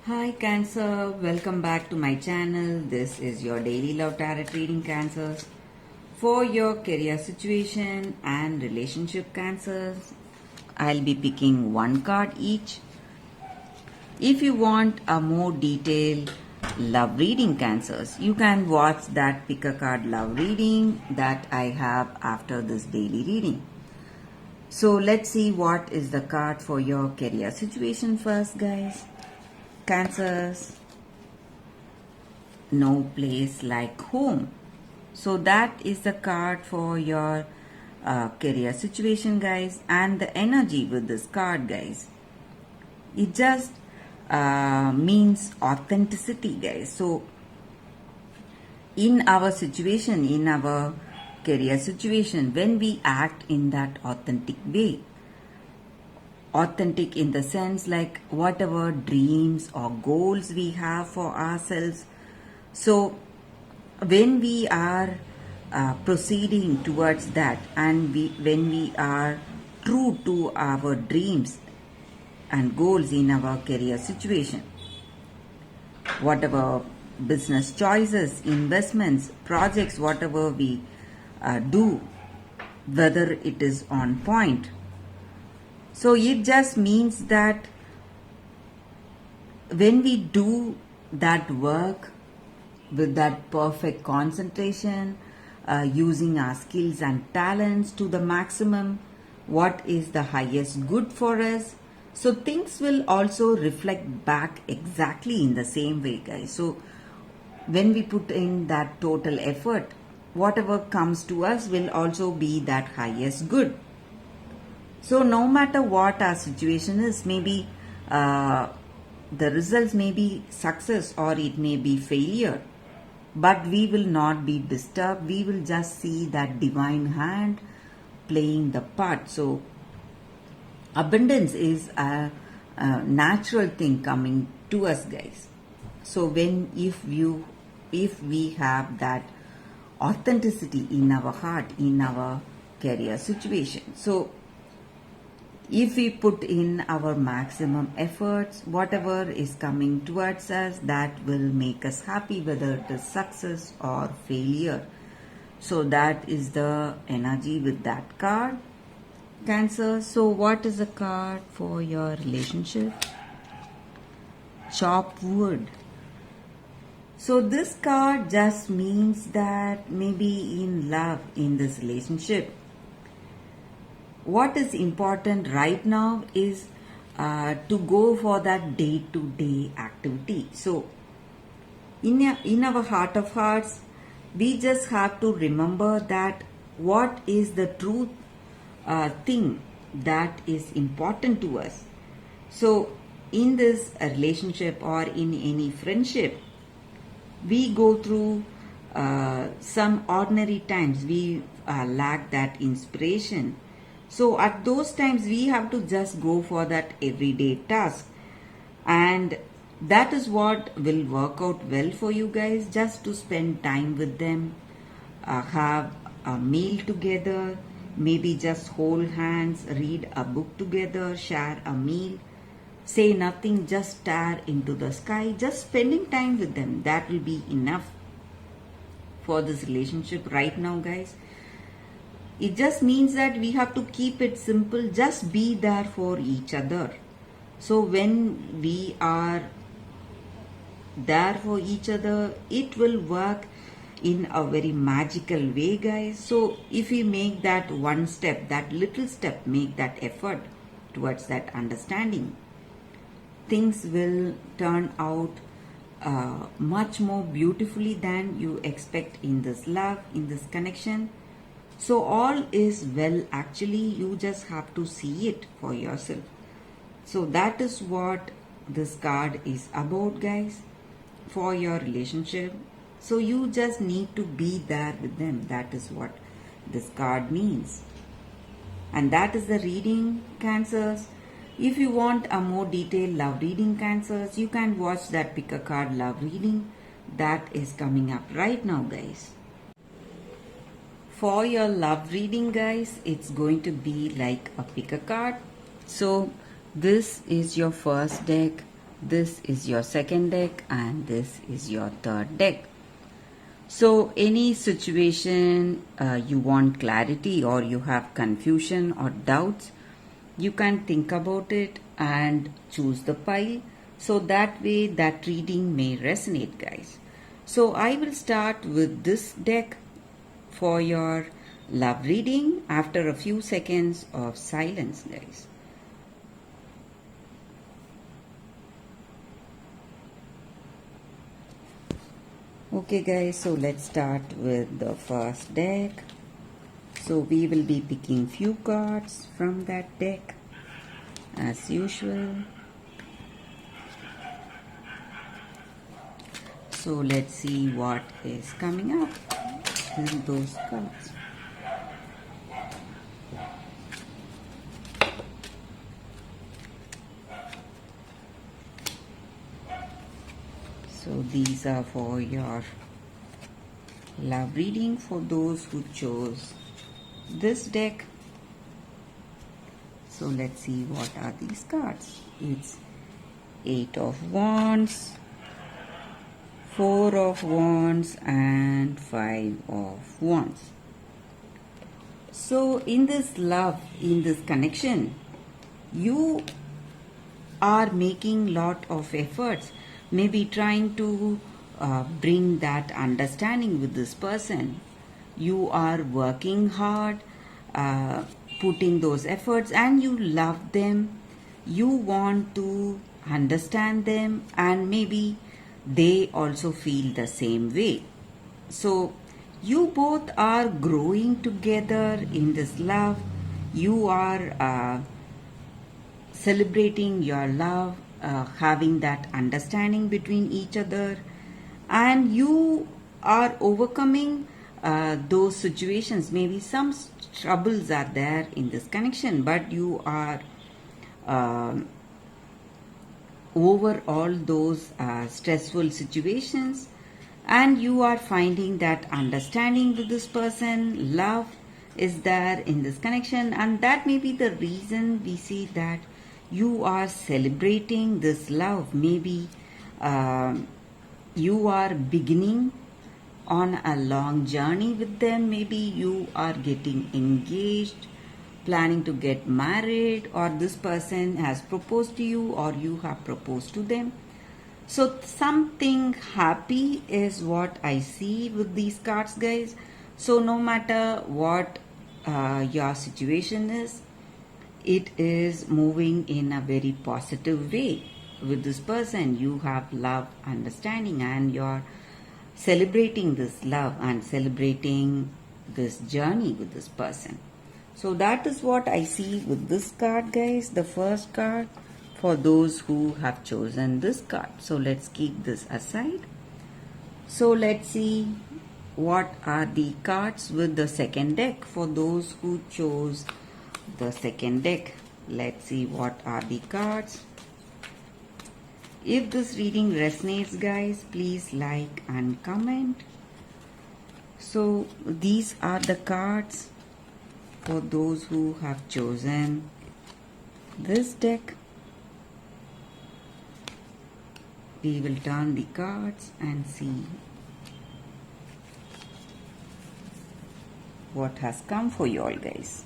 Hi Cancer, welcome back to my channel. This is your daily love tarot reading, Cancers. For your career situation and relationship, Cancers, I'll be picking one card each. If you want a more detailed love reading, Cancers, you can watch that pick a card love reading that I have after this daily reading. So let's see what is the card for your career situation first, guys. Cancers, no place like home. So that is the card for your career situation, guys, and the energy with this card, guys. It just means authenticity, guys. So in our situation, in our career situation, when we act in that authentic way, authentic in the sense like whatever dreams or goals we have for ourselves, so when we are proceeding towards that, and when we are true to our dreams and goals in our career situation, whatever business choices, investments, projects, whatever we do, whether it is on point. So it just means that when we do that work with that perfect concentration, using our skills and talents to the maximum, what is the highest good for us, so things will also reflect back exactly in the same way, guys. So when we put in that total effort, whatever comes to us will also be that highest good. So no matter what our situation is, maybe the results may be success or it may be failure, but we will not be disturbed. We will just see that divine hand playing the part. So abundance is a natural thing coming to us, guys. So if we have that authenticity in our heart, in our career situation, so if we put in our maximum efforts, whatever is coming towards us, that will make us happy, whether it is success or failure. So that is the energy with that card, Cancer. So what is the card for your relationship? Chop wood. So this card just means that maybe in love, in this relationship, what is important right now is to go for that day-to-day activity. So in our heart of hearts, we just have to remember that what is the truth thing that is important to us. So in this relationship or in any friendship, we go through some ordinary times. We lack that inspiration. So at those times, we have to just go for that everyday task. And that is what will work out well for you guys, just to spend time with them, have a meal together, maybe just hold hands, read a book together, share a meal, say nothing, just stare into the sky, just spending time with them. That will be enough for this relationship right now, guys. It just means that we have to keep it simple, just be there for each other. So when we are there for each other, it will work in a very magical way, guys. So if we make that one step, that little step, make that effort towards that understanding, things will turn out much more beautifully than you expect in this love, in this connection. So all is well, actually. You just have to see it for yourself. So that is what this card is about, guys, for your relationship. So you just need to be there with them. That is what this card means. And that is the reading, Cancers. If you want a more detailed love reading, Cancers, you can watch that pick a card love reading that is coming up right now, guys. For your love reading, guys, it's going to be like a pick a card. So this is your first deck, This is your second deck and this is your third deck. So any situation you want clarity or you have confusion or doubts, you can think about it and choose the pile. So that way that reading may resonate, guys. So I will start with this deck for your love reading after a few seconds of silence, guys. Okay guys, so let's start with the first deck. So we will be picking few cards from that deck as usual. So let's see what is coming up in those cards. So these are for your love reading for those who chose this deck. So let's see what are these cards. It's 8 of Wands, 4 of Wands and 5 of Wands. So in this love, in this connection, you are making lot of efforts, maybe trying to bring that understanding with this person. You are working hard, putting those efforts, and you love them. You want to understand them, and maybe they also feel the same way. So you both are growing together in this love. You are celebrating your love, having that understanding between each other, and you are overcoming those situations. Maybe some troubles are there in this connection, but you are over all those stressful situations, and you are finding that understanding with this person. Love is there in this connection, and that may be the reason we see that you are celebrating this love. Maybe you are beginning on a long journey with them. Maybe you are getting engaged, planning to get married, or this person has proposed to you or you have proposed to them. So something happy is what I see with these cards, guys. So no matter what your situation is, it is moving in a very positive way with this person. You have love, understanding, and you're celebrating this love and celebrating this journey with this person. So that is what I see with this card, guys. The first card for those who have chosen this card. So let's keep this aside. So let's see what are the cards with the second deck for those who chose the second deck. Let's see what are the cards. If this reading resonates, guys, please like and comment. So these are the cards for those who have chosen this deck. We will turn the cards and see what has come for you all, guys.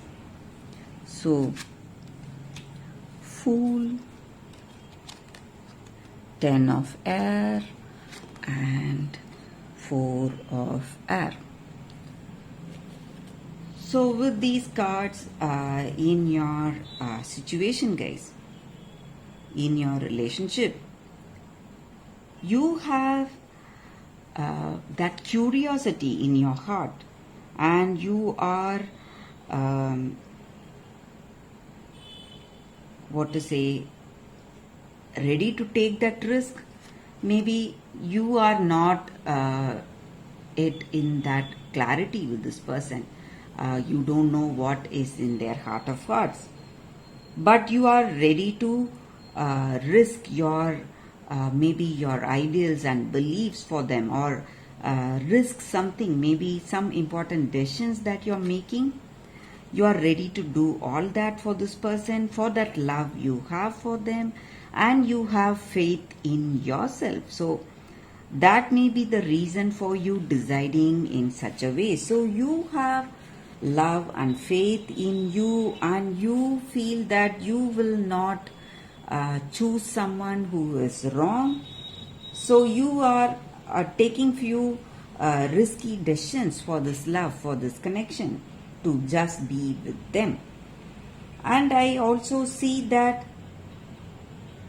So Fool, 10 of air and 4 of air. So with these cards in your situation, guys, in your relationship, you have that curiosity in your heart, and you are ready to take that risk. Maybe you are not yet in that clarity with this person. You don't know what is in their heart of hearts, but you are ready to risk your maybe your ideals and beliefs for them, or risk something, maybe some important decisions that you're making. You are ready to do all that for this person, for that love you have for them, and you have faith in yourself. So that may be the reason for you deciding in such a way. So you have love and faith in you, and you feel that you will not choose someone who is wrong. So you are taking few risky decisions for this love, for this connection, to just be with them. And I also see that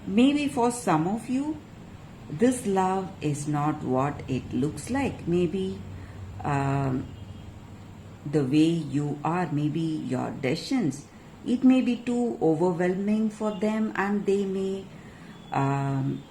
maybe for some of you, this love is not what it looks like. Maybe um, the way you are, maybe your decisions, it may be too overwhelming for them, and they may um,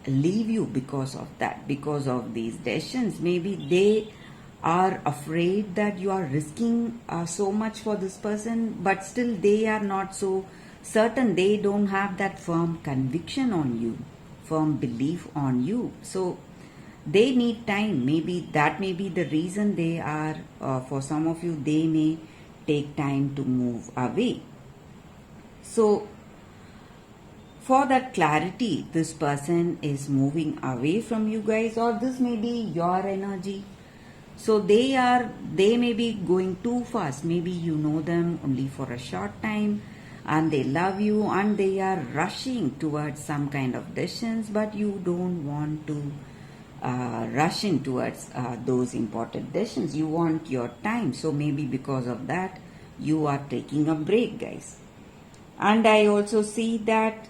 leave you because of that, because of these decisions. Maybe they are afraid that you are risking so much for this person, but still they are not so certain. They don't have that firm conviction on you, firm belief on you. So they need time. Maybe that may be the reason they are, for some of you, they may take time to move away. So for that clarity, this person is moving away from you guys, or this may be your energy. So they may be going too fast. Maybe you know them only for a short time, and they love you, and they are rushing towards some kind of decisions, but you don't want to rush in towards those important decisions. You want your time. So maybe because of that, you are taking a break, guys. And I also see that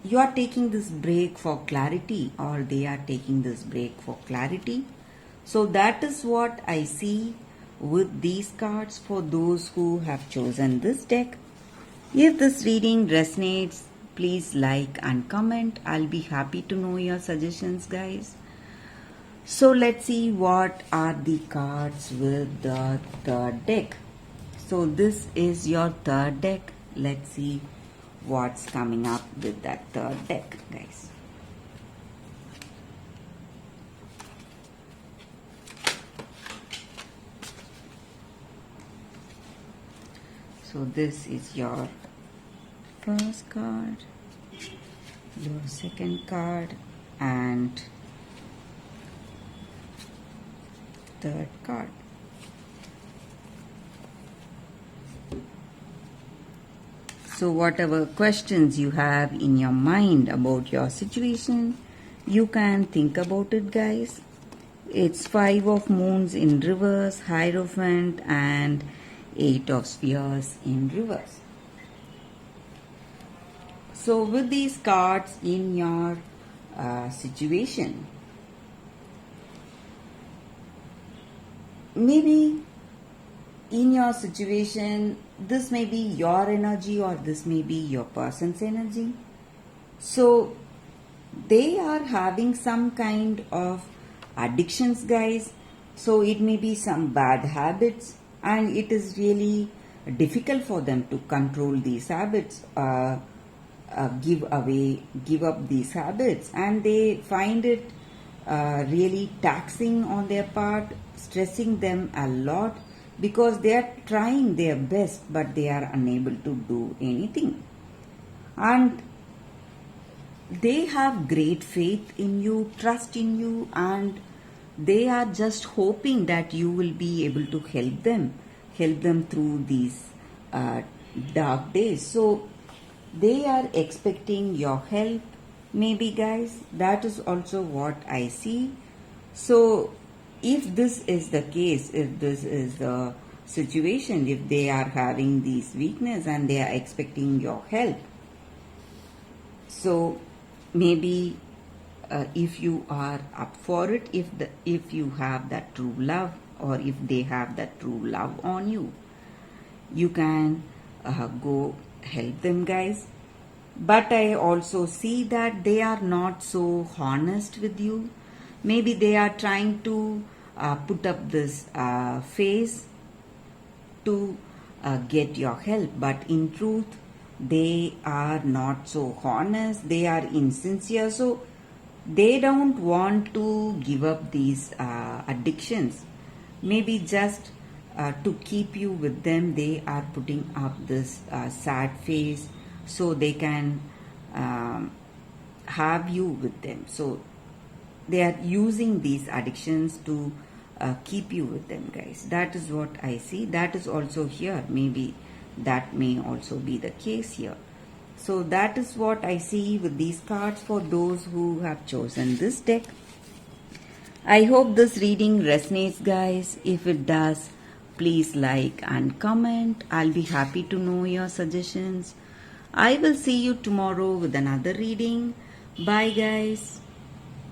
you are taking this break for clarity, or they are taking this break for clarity. So that is what I see with these cards for those who have chosen this deck. If this reading resonates, please like and comment. I'll be happy to know your suggestions, guys. So let's see what are the cards with the third deck. So this is your third deck. Let's see what's coming up with that third deck, guys. So this is your first card, your second card, and third card. So whatever questions you have in your mind about your situation, you can think about it, guys. It's 5 of moons in reverse, Hierophant, and 8 of spheres in reverse. So with these cards in your situation, maybe in your situation, this may be your energy, or this may be your person's energy. So they are having some kind of addictions, guys. So it may be some bad habits, and it is really difficult for them to control these habits, give up these habits, and they find it really taxing on their part, stressing them a lot, because they are trying their best, but they are unable to do anything. And they have great faith in you, trust in you, and they are just hoping that you will be able to help them through these dark days. So they are expecting your help, maybe, guys. That is also what I see. So if this is the case, if this is the situation, if they are having these weakness and they are expecting your help, so maybe if you are up for it, if you have that true love, or if they have that true love on you, you can go help them, guys. But I also see that they are not so honest with you. Maybe they are trying to put up this face to get your help, but in truth, they are not so honest. They are insincere. So they don't want to give up these addictions. Maybe just to keep you with them, they are putting up this sad face, so they can have you with them. So they are using these addictions to keep you with them, guys. That is what I see. That is also here. Maybe that may also be the case here. So that is what I see with these cards for those who have chosen this deck. I hope this reading resonates, guys. If it does, please like and comment. I'll be happy to know your suggestions. I will see you tomorrow with another reading. Bye, guys.